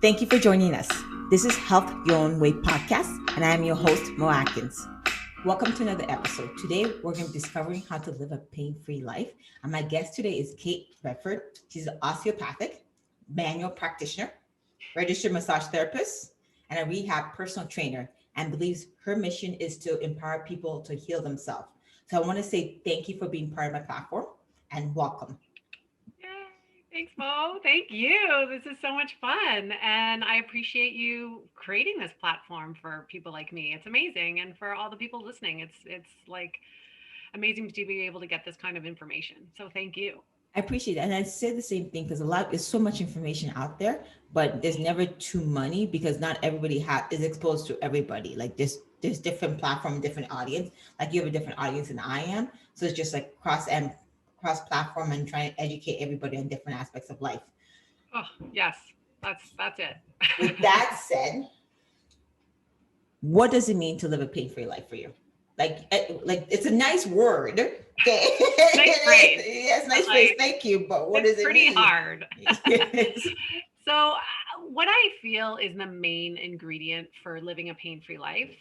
Thank you for joining us. This is Health Your Own Way podcast, and I am your host, Mo Atkins. Welcome to another episode. Today, we're going to be discovering how to live a pain-free life. And my guest today is Kate Redford. She's an osteopathic manual practitioner, registered massage therapist, and a rehab personal trainer, and believes her mission is to empower people to heal themselves. So I want to say thank you for being part of my platform and welcome. Yay. Thanks, Mo. Thank you. This is so much fun. And I appreciate you creating this platform for people like me. It's amazing. And for all the people listening, it's like amazing to be able to get this kind of information. So thank you. I appreciate that. And I say the same thing because there's so much information out there, but there's never too many because not everybody is exposed to everybody. Like there's different platform, different audience. Like you have a different audience than I am. So it's just like cross platform and trying to educate everybody on different aspects of life. Oh, yes. That's it. With that said, what does it mean to live a pain-free life for you? Like it's a nice word. Okay. Nice phrase. Yes, But nice phrase. like Thank you. But what it's does it pretty mean? hard. Yes. So, what I feel is the main ingredient for living a pain free life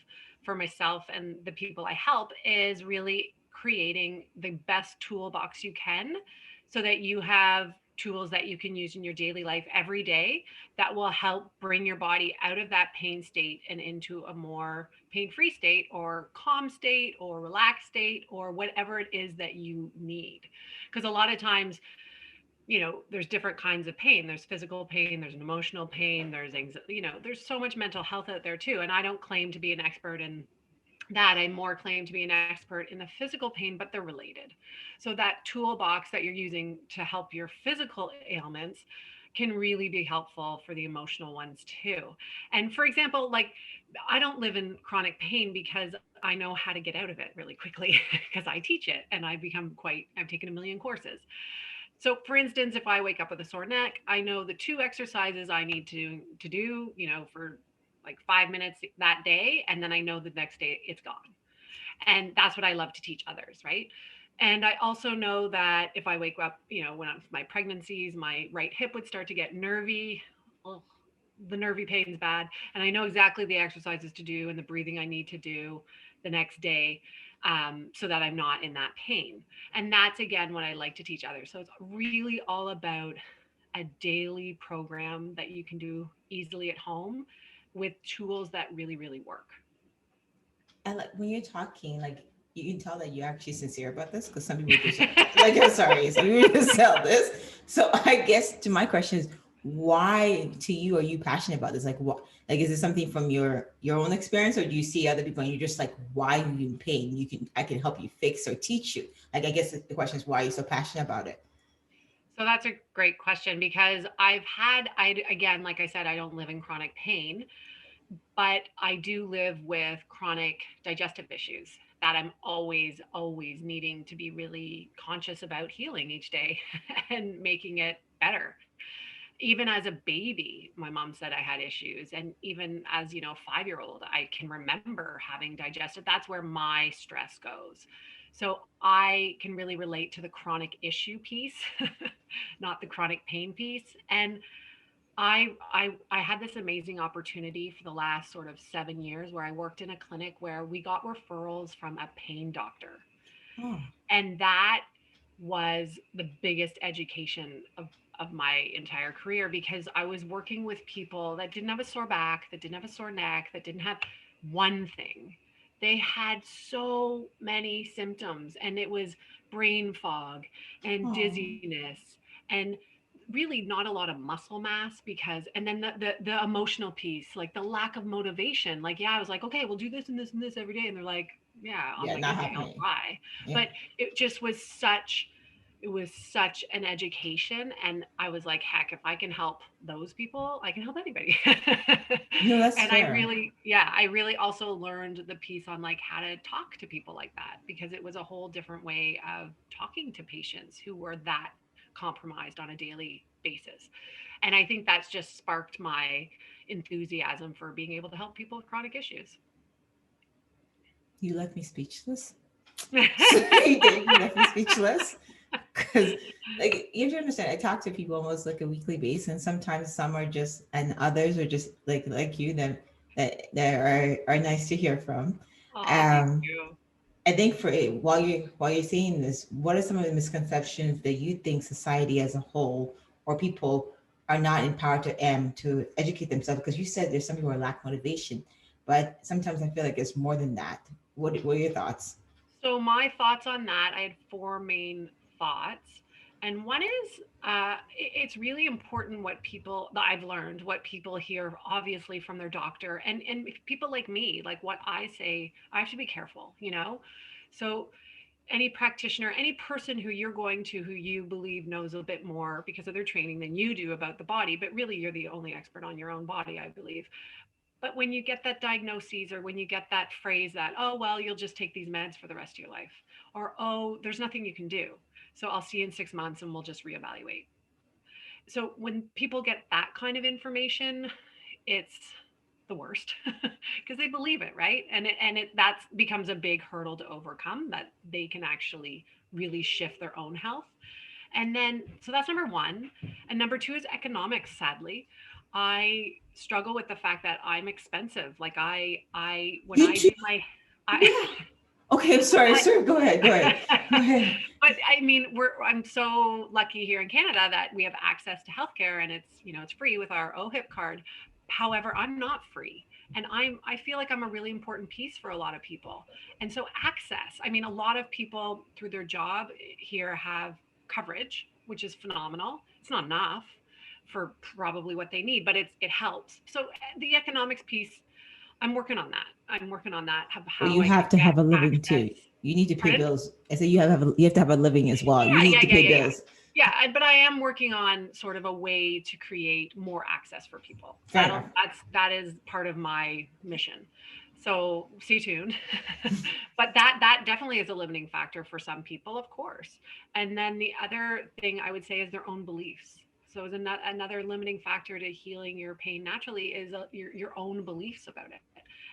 for myself and the people I help is really creating the best toolbox you can so that you have tools that you can use in your daily life every day that will help bring your body out of that pain state and into a more pain free state or calm state or relaxed state or whatever it is that you need. Because a lot of times, there's different kinds of pain. There's physical pain, there's an emotional pain, there's anxiety, there's so much mental health out there too. And I don't claim to be an expert in that. I more claim to be an expert in the physical pain, but they're related. So that toolbox that you're using to help your physical ailments can really be helpful for the emotional ones too. And for example, like I don't live in chronic pain because I know how to get out of it really quickly because I teach it and I've taken a million courses. So, for instance, if I wake up with a sore neck, I know the two exercises I need to do, for like 5 minutes that day, and then I know the next day it's gone. And that's what I love to teach others, right? And I also know that if I wake up, when I'm my pregnancies, my right hip would start to get nervy. Ugh, the nervy pain's bad, and I know exactly the exercises to do and the breathing I need to do the next day, so that I'm not in that pain. And that's again what I like to teach others. So it's really all about a daily program that you can do easily at home with tools that really, really work. And like when you're talking, like you can tell that you're actually sincere about this because some people just like I'm sorry, some people just sell this. So I guess to my question is why to you are you passionate about this? Like what like is it something from your own experience or do you see other people and you're just like why are you in pain? I can help you fix or teach you. Like I guess the question is why are you so passionate about it? So that's a great question because again, like I said, I don't live in chronic pain, but I do live with chronic digestive issues that I'm always, always needing to be really conscious about healing each day and making it better. Even as a baby, my mom said I had issues. And even as, 5-year-old, I can remember having digestive. That's where my stress goes. So I can really relate to the chronic issue piece, not the chronic pain piece. And I had this amazing opportunity for the last sort of 7 years where I worked in a clinic where we got referrals from a pain doctor. Oh, And that was the biggest education of my entire career because I was working with people that didn't have a sore back, that didn't have a sore neck, that didn't have one thing. They had so many symptoms, and it was brain fog and oh, dizziness and really not a lot of muscle mass because and then the emotional piece, like the lack of motivation. Like, yeah, I was like, okay, we'll do this and this and this every day, and they're like, yeah, on yeah, a not good day I'll happening. try. Yeah. But it was such an education, and I was like, heck, if I can help those people, I can help anybody. No, that's And I fair. really, yeah, I really also learned the piece on like how to talk to people like that because it was a whole different way of talking to patients who were that compromised on a daily basis. And I think that's just sparked my enthusiasm for being able to help people with chronic issues. You left me speechless. So you did. You left me speechless. Because like you have to understand, I talk to people almost like a weekly basis, and sometimes some are just, and others are just like you, that are nice to hear from. Oh, thank Um, you. I think for it, while you're saying this, what are some of the misconceptions that you think society as a whole or people are not empowered to educate themselves? Because you said there's some people who lack motivation, but sometimes I feel like it's more than that. What are your thoughts? So my thoughts on that, I had four main thoughts. And one is it's really important what people that I've learned, what people hear obviously from their doctor and people like me, like what I say, I have to be careful, you know? So any practitioner, any person who you're going to who you believe knows a bit more because of their training than you do about the body, but really you're the only expert on your own body, I believe. But when you get that diagnosis or when you get that phrase that, oh, well, you'll just take these meds for the rest of your life, or, oh, there's nothing you can do. So I'll see you in 6 months and we'll just reevaluate. So when people get that kind of information, it's the worst because they believe it, right? And it that becomes a big hurdle to overcome that they can actually really shift their own health. And then, so that's number one. And number two is economics, sadly. I struggle with the fact that I'm expensive. Like when You I too. do my, I, Yeah. Okay, I'm sorry, I sir. Go ahead. Go ahead. Go ahead. but I mean, I'm so lucky here in Canada that we have access to healthcare and it's free with our OHIP card. However, I'm not free. And I feel like I'm a really important piece for a lot of people. And so access, I mean, a lot of people through their job here have coverage, which is phenomenal. It's not enough for probably what they need, but it helps. So the economics piece, I'm working on that. I'm working on that. Well, How you I can have to get have a living access. too. You need to pay Pardon? bills. I said you have to have a living as well. You Yeah, need yeah, to yeah, pay yeah, yeah. bills. Yeah, but I am working on sort of a way to create more access for people. Fair enough. That is part of my mission. So stay tuned. But that definitely is a limiting factor for some people, of course. And then the other thing I would say is their own beliefs. So is another limiting factor to healing your pain naturally is your own beliefs about it.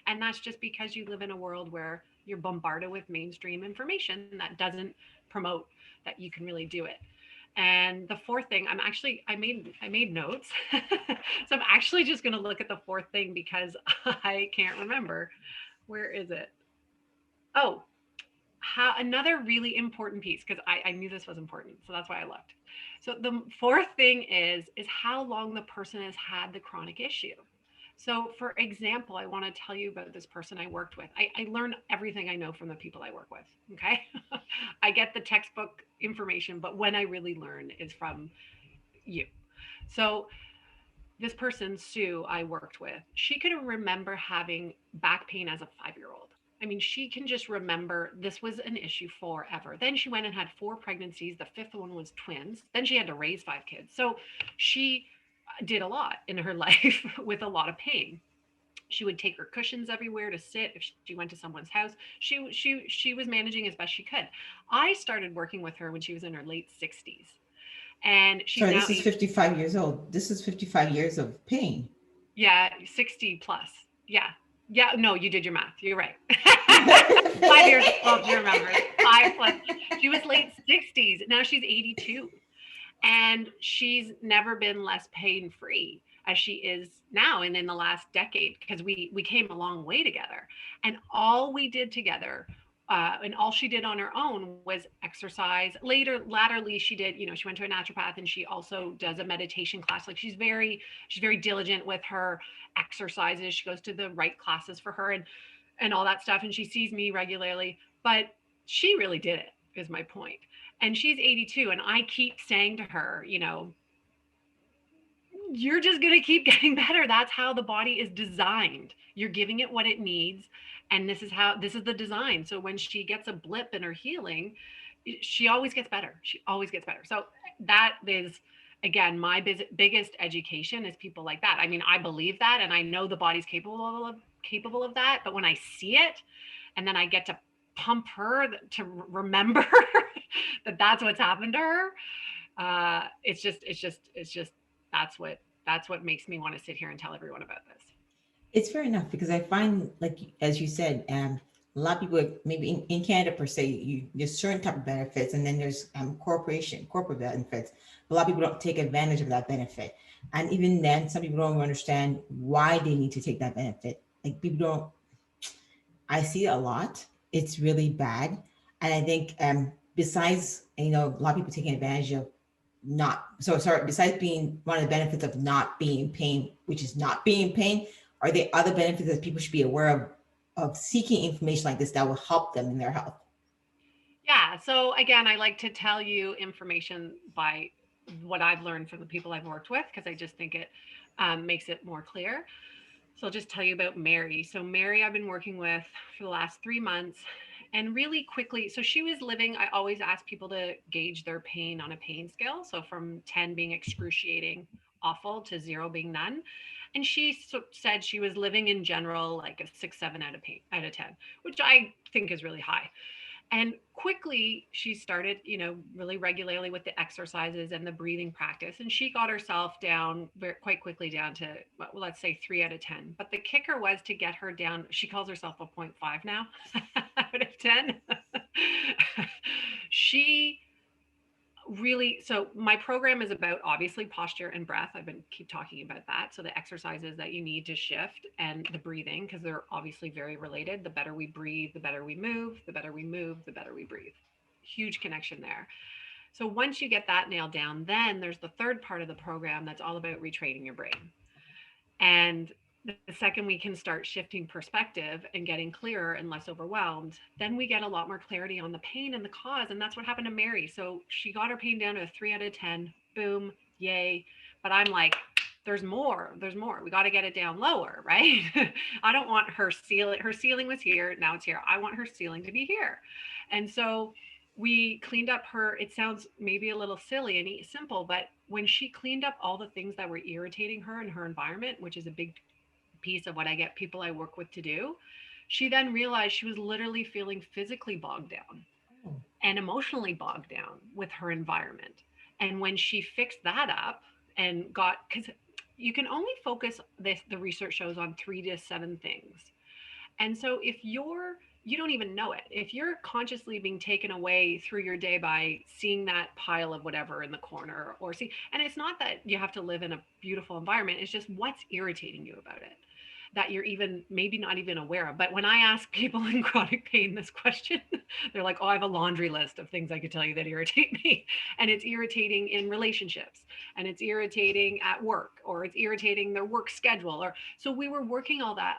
And that's just because you live in a world where you're bombarded with mainstream information that doesn't promote that you can really do it. And the fourth thing, I made notes. So I'm actually just going to look at the fourth thing because I can't remember. Where is it? Oh, how another really important piece because I knew this was important, so that's why I looked. So the fourth thing is how long the person has had the chronic issue. So for example, I want to tell you about this person I worked with. I learn everything I know from the people I work with. Okay. I get the textbook information, but when I really learn is from you. So this person, Sue, I worked with, she could remember having back pain as a 5-year old. I mean, she can just remember this was an issue forever. Then she went and had 4 pregnancies. The fifth one was twins. Then she had to raise 5 kids. So she did a lot in her life with a lot of pain. She would take her cushions everywhere to sit if she went to someone's house. She was managing as best she could. I started working with her when she was in her late 60s, and she's Sorry, now this is 55 years old. This is 55 years of pain. yeah, 60 plus. Yeah. Yeah, no, you did your math. You're right. 5 years. Well, you remember. Five plus. She was late 60s. Now she's 82. And she's never been less pain free as she is now and in the last decade because we came a long way together. And all we did together and all she did on her own was exercise. Latterly, she did, she went to a naturopath and she also does a meditation class. Like she's very diligent with her exercises. She goes to the right classes for her and all that stuff. And she sees me regularly, but she really did it, is my point. And she's 82. And I keep saying to her, you're just going to keep getting better. That's how the body is designed. You're giving it what it needs. And this is the design. So when she gets a blip in her healing, she always gets better. She always gets better. So that is, again, my biggest education is people like that. I mean, I believe that and I know the body's capable of that. But when I see it and then I get to pump her to remember that that's what's happened to her, it's just that's what makes me want to sit here and tell everyone about this. It's fair enough because I find, like as you said, a lot of people, maybe in Canada per se, there's certain type of benefits, and then there's corporate benefits. A lot of people don't take advantage of that benefit, and even then, some people don't understand why they need to take that benefit. Like people don't. I see it a lot. It's really bad, and I think besides a lot of people taking advantage of not so sorry besides being one of the benefits of not being in pain, which is not being in pain, are there other benefits that people should be aware of seeking information like this that will help them in their health? Yeah. So again, I like to tell you information by what I've learned from the people I've worked with because I just think it makes it more clear. So I'll just tell you about Mary. So Mary, I've been working with for the last 3 months, and really quickly. So she was living. I always ask people to gauge their pain on a pain scale. So from 10 being excruciating, awful, to 0 being none. And she said she was living in general like a 6, 7 out of 10, which I think is really high. And quickly, she started, really regularly with the exercises and the breathing practice. And she got herself down quite quickly down to, well, let's say 3 out of 10. But the kicker was to get her down. She calls herself a 0.5 now out of 10. She really, so my program is about obviously posture and breath. I've been keep talking about that. So the exercises that you need to shift and the breathing, because they're obviously very related. The better we breathe, the better we move, the better we move, the better we breathe. Huge connection there. So once you get that nailed down, then there's the third part of the program that's all about retraining your brain. And the second we can start shifting perspective and getting clearer and less overwhelmed, then we get a lot more clarity on the pain and the cause. And that's what happened to Mary. So she got her pain down to a 3 out of 10. Boom, yay. But I'm like, there's more. There's more. We got to get it down lower, right? I don't want her ceiling. Her ceiling was here. Now it's here. I want her ceiling to be here. And so we cleaned up her, it sounds maybe a little silly and simple, but when she cleaned up all the things that were irritating her in her environment, which is a big piece of what I get people I work with to do, she then realized she was literally feeling physically bogged down Oh, and emotionally bogged down with her environment. And when she fixed that up and got, because you can only focus this, the research shows, on 3 to 7 things. And so if you don't even know it. If you're consciously being taken away through your day by seeing that pile of whatever in the corner or see, and it's not that you have to live in a beautiful environment, it's just what's irritating you about it that you're even maybe not even aware of. But when I ask people in chronic pain this question, they're like, oh, I have a laundry list of things I could tell you that irritate me. And it's irritating in relationships, and it's irritating at work, or it's irritating their work schedule. Or so we were working all that,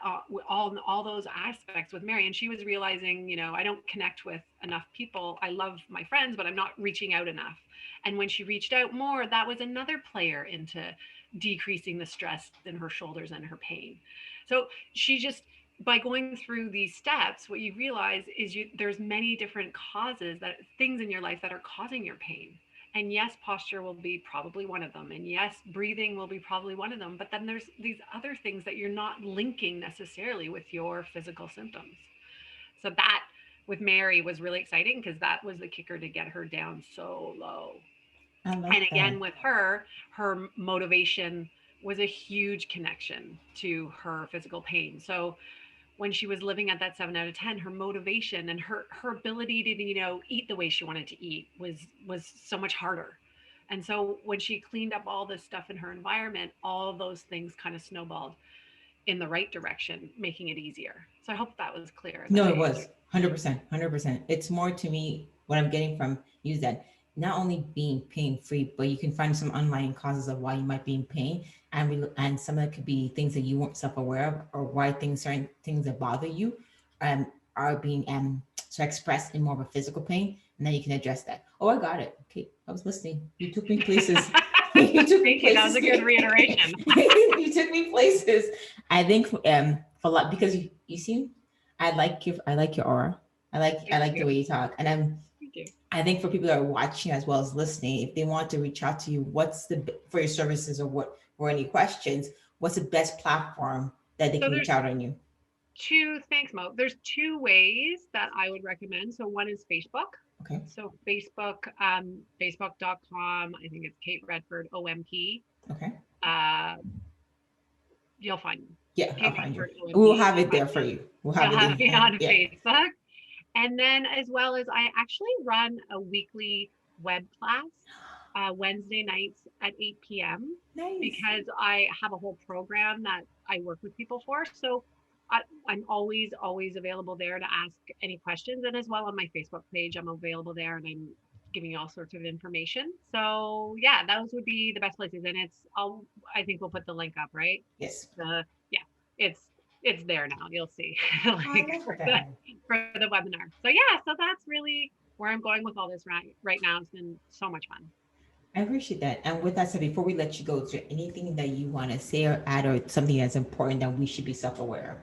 all those aspects with Mary. And she was realizing, I don't connect with enough people. I love my friends, but I'm not reaching out enough. And when she reached out more, that was another player into decreasing the stress in her shoulders and her pain. So she just, by going through these steps, what you realize is there's many different causes, that things in your life that are causing your pain. And yes, posture will be probably one of them. And yes, breathing will be probably one of them. But then there's these other things that you're not linking necessarily with your physical symptoms. So that with Mary was really exciting because that was the kicker to get her down so low. I And like that. again, with her motivation was a huge connection to her physical pain. So when she was living at that 7 out of 10, her motivation and her ability to eat the way she wanted to eat was so much harder. And so when she cleaned up all this stuff in her environment, all of those things kind of snowballed in the right direction, making it easier. So I hope that was clear that No, I it answered. was 100%, 100%. It's more to me what I'm getting from you is that not only being pain free, but you can find some underlying causes of why you might be in pain, and some of it could be things that you weren't self aware of, or why certain things that bother you, um, are being so expressed in more of a physical pain, and then you can address that. Oh, I got it. Okay, I was listening. You took me places. You took me Thank you. That was places. a good reiteration. You took me places. I think for a lot because you seem I like your aura. I Thank like the you. way you talk. And Thank you. I think for people that are watching as well as listening, if they want to reach out to you, what's for your services or what or any questions, what's the best platform that they So can reach there's out on you? thanks, Mo. There's two ways that I would recommend. So one is Facebook. Okay. So Facebook, facebook.com, I think it's Kate Redford, OMP. Okay. Uh, you'll find me. Yeah, I'll Kate find you. McPherson We'll OMP. have it there for you. We'll have You'll it have me there. on Yeah. Facebook. And then, as well as, I actually run a weekly web class Wednesday nights at 8 p.m. Nice. because I have a whole program that I work with people for. So I'm always available there to ask any questions. And as well on my Facebook page, I'm available there and I'm giving you all sorts of information. So yeah, those would be the best places. And I think we'll put the link up, right? Yes. Yeah, it's there now. You'll see the I link like for that. the webinar. So yeah, so that's really where I'm going with all this right now. It's been so much fun. I appreciate that. And with that said, before we let you go, is there anything that you want to say or add, or something that's important that we should be self-aware of?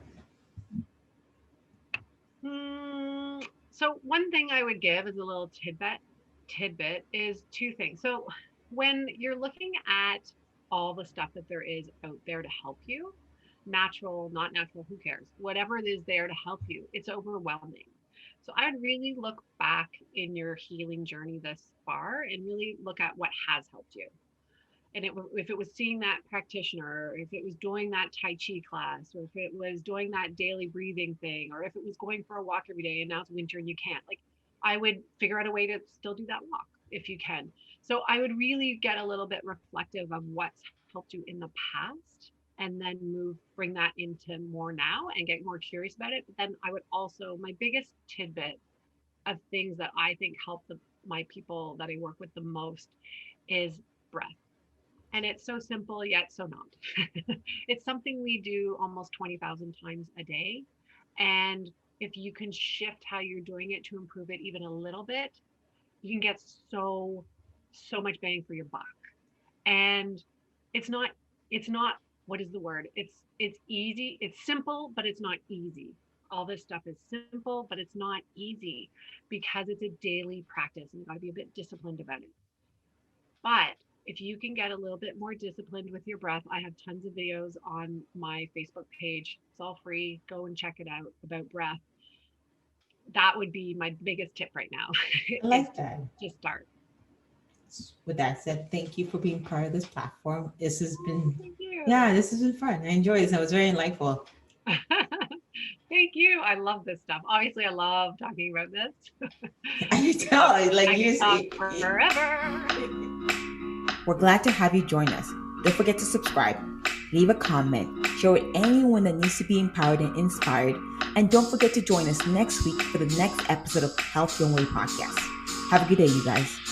So one thing I would give as a little tidbit is two things. So when you're looking at all the stuff that there is out there to help you, natural, not natural, who cares? Whatever it is there to help you, it's overwhelming. So I would really look back in your healing journey thus far and really look at what has helped you. And if it was seeing that practitioner, or if it was doing that Tai Chi class, or if it was doing that daily breathing thing, or if it was going for a walk every day and now it's winter and you can't, like, I would figure out a way to still do that walk if you can. So I would really get a little bit reflective of what's helped you in the past and then bring that into more now and get more curious about it. But then I would also, my biggest tidbit of things that I think help my people that I work with the most is breath. And it's so simple, yet so not. It's something we do almost 20,000 times a day. And if you can shift how you're doing it to improve it even a little bit, you can get so much bang for your buck. And it's not, what is the word? It's easy. It's simple, but it's not easy. All this stuff is simple, but it's not easy because it's a daily practice and you got to be a bit disciplined about it. But if you can get a little bit more disciplined with your breath, I have tons of videos on my Facebook page. It's all free. Go and check it out about breath. That would be my biggest tip right now. I like that. Just start. With that said, thank you for being part of this platform. This has been, Thank you. yeah, this has been fun. I enjoyed this. It was very enlightful. Thank you. I love this stuff. Obviously, I love talking about this. I can tell, like, I you can talk forever. We're glad to have you join us. Don't forget to subscribe, leave a comment, share with anyone that needs to be empowered and inspired, and don't forget to join us next week for the next episode of Health Your Own Way podcast. Have a good day, you guys.